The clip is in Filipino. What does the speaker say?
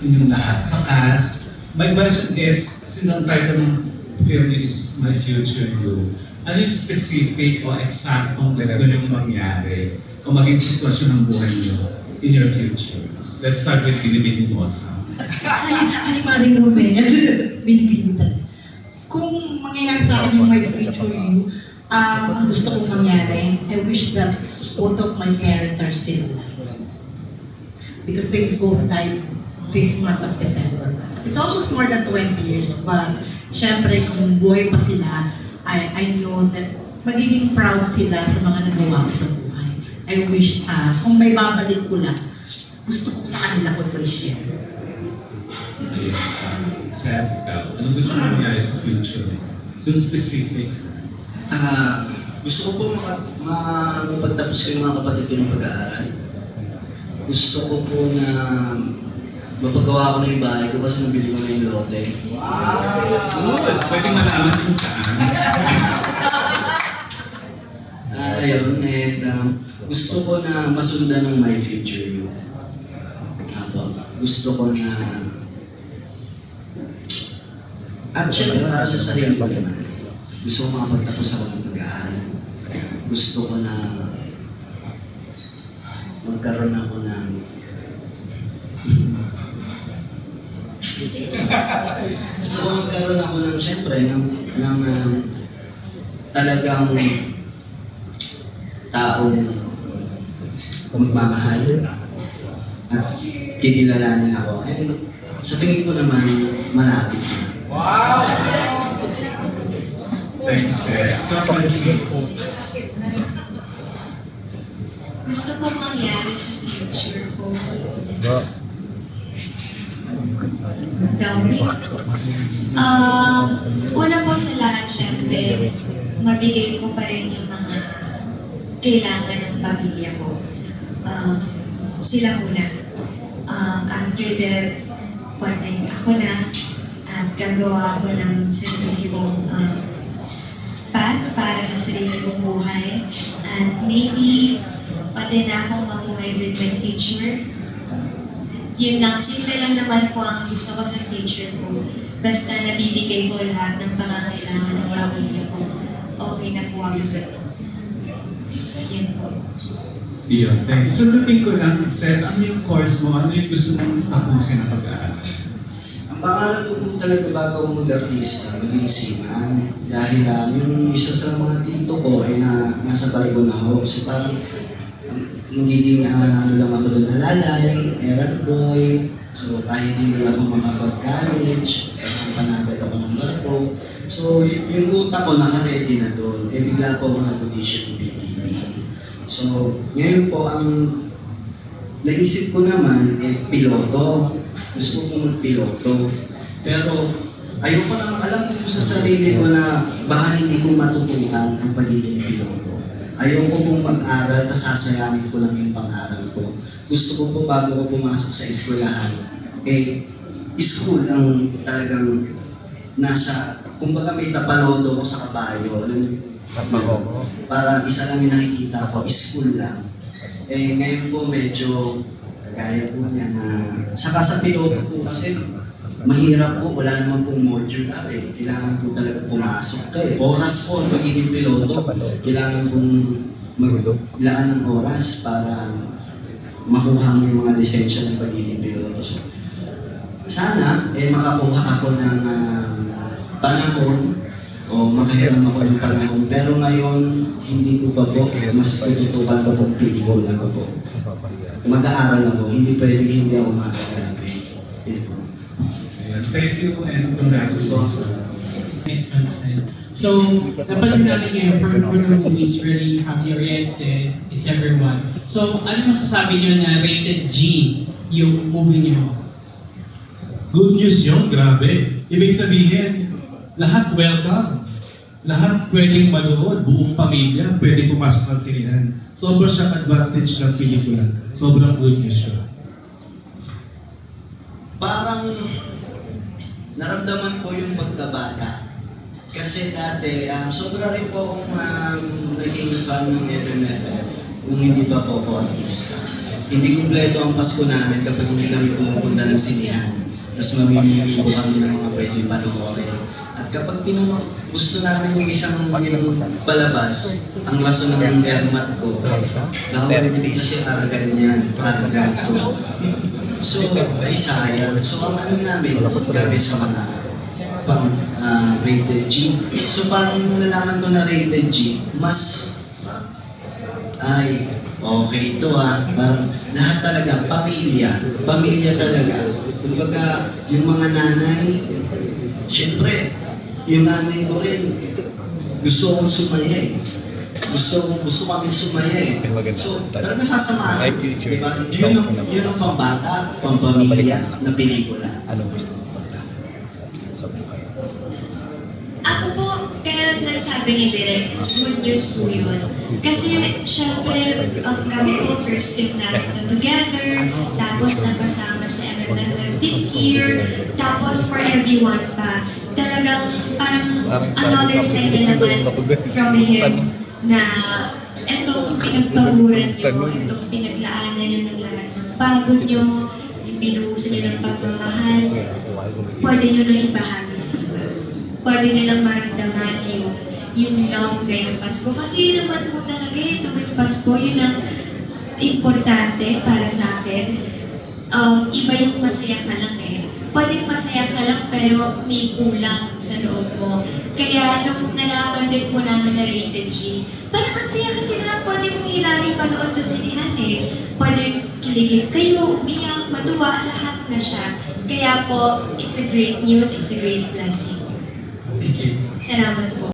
inyong lahat sa cast. My question is, since ang title ng film is My Future You, ano yung specific o eksaktong gusto niyong mangyari o maging sitwasyon ng buhay niyo in your future? Let's start with Binibini Mosa. Ay, Maring Romel, binibini talaga. Kung mangyayari sa akin yung My Future You, ang gusto kong mangyari, I wish that both of my parents are still alive. Because they both died this month of December. It's almost more than 20 years, but syempre kung buhay pa sila, I know that magiging proud sila sa mga nagawa ko sa buhay. I wish, kung may babalik ko lang, gusto ko sa kanila ko to share. Ayun, Seth, ikaw, anong gusto mo mangyari sa future? Yung specific. Gusto ko po mapagtapos ko yung mga kapatid ko ng pag-aaral. Gusto ko po na mapagawa ko na yung bahay ko kasi nabili ko na yung lote. Wow! Good! Pwede malaman kung saan. Ayun, and gusto ko na masundan ng My Future You. Gusto ko na... At syempre para sa sarili ko naman. Gusto ko makapagtapos ako ng pag-aaral. Gusto ko na magkaroon ako ng gusto ko magkaroon ako ng syempre ng talagang taong magmamahal at kikilalanin ako. And sa tingin ko naman malapit na. Wow! Thanks, Seth. Gusto ko mangyari sa future ko. Dami. Una po sa lahat, syempre, mabigay ko pa rin yung mga kailangan ng pamilya ko. Sila muna. After that, pwede ako na at gagawa ko ng sarili kong path para sa sarili kong buhay. And maybe, pati na akong mamuhay with my future. Yun lang, simple lang naman po ang gusto ko sa future ko. Basta nabibigay ko lahat ng pangangailangan ng pamilya ko. Okay na po ako sa yan po. Yeah, thank you. So looking ko lang, Seth, ano yung course mo? Ano yung gusto mong tapusin na pag-aaral? Ang pangarap ko po talaga bago ako mag-artista, maging seaman. Dahil yung isa sa mga tito ko ay nasa Barigon ako. So parang magiging ano lang ako doon alalay, errand boy. So kahit hindi ako makapag-college, kasi panagad ako ng barko. So yung utak ko naka-ready na doon. Eh bigla po ako nag-audition ng PBB. So ngayon po ang naisip ko naman piloto. Gusto ko pong magpiloto. Pero ayoko naman, alam ko po sa sarili ko na baka hindi ko matutukan ang pagiging piloto. Ayoko pong mag-aral, tas sasayangin ko lang yung pang-aral ko. Gusto ko po bago ko pumasok sa eskwelahan, school ang talagang nasa, kumbaga may tapalodo ko sa kabayo. Parang isa lang yung nakikita ko, school lang. Ngayon po medyo kagaya po niya na saka sa piloto po kasi mahirap po, wala naman pong modular Kailangan po talaga pumasok kayo. Oras po ang magiging piloto. Kailangan pong maglaan ng oras para makuha mo yung mga lisensya ng pagiging piloto. So, sana makakuha ako ng panahon o makahiram ako ng panahon. Pero ngayon, hindi ko pa po. Mas tututukan ko pong pelikula ko po. Mag-aaral ako, hindi pwedeng hindi ako mag-aaral. Thank you and congratulations. So, napansin natin ngayon for the movie is really family-oriented, it's everyone. So, ano masasabi nyo na rated G yung movie nyo? Good news yun, grabe. Ibig sabihin, lahat welcome. Lahat pwedeng manood, buong pamilya, pwedeng pumasok ng sinihan. Sobrang siyang advantage ng pelikula. Sobrang good news yun. Parang naramdaman ko yung pagkabata. Kasi dati, sobra rin po akong naging fan ng FMFF nung hindi pa po ako artista. hindi kumpleto ang Pasko namin kapag hindi kami pumupunta ng sinihan. Tapos mamimili po kami ng mga pwede panoorin. At kapag gusto namin yung isang palabas, ang rason ng Ermat ko, bawal hindi kasi aragan yan, aragan ko. So, ay sayang. So, ang ano namin, gabi sa mga pang rated G. So, parang nalaman ko na rated G, mas ay, okay ito parang lahat talaga, pamilya talaga. Kumbaga, yung mga nanay, syempre, yung nanay ko rin, gusto kong sumaya Gusto kami sumaya So, talaga sasamahan. Diba? Yun ang pambata, pampamilya na pelikula. Anong gusto mo pagtama sa buhay? Ako po, kaya nagsabi ni Direk, good news po yun. Kasi, syempre, kami po, first film namin to together, tapos napasama sa MMFF this year, tapos for everyone pa. Talagang parang another sign na naman from him na itong pinagpaguran nyo, itong pinaglaanan nyo ng lahat ng pagod nyo, yung binuhusan nyo ng pagmamahal, pwede nyo nang ibahagi sa iba. Pwede nilang maramdaman yung love ngayong Pasko. Kasi yun naman po talaga tuwing Pasko, yun ang importante para sa akin. Iba yung masaya ka lang Pwedeng masaya ka lang pero may kulang sa loob mo. Kaya nung nalaman din po namin na rated G, parang ang saya kasi na pwede mong hilahin panood sa sinihan Pwede kiligin kayo, umiyak, matuwa, lahat na siya. Kaya po, it's a great news, it's a great blessing. Thank you. Salamat po.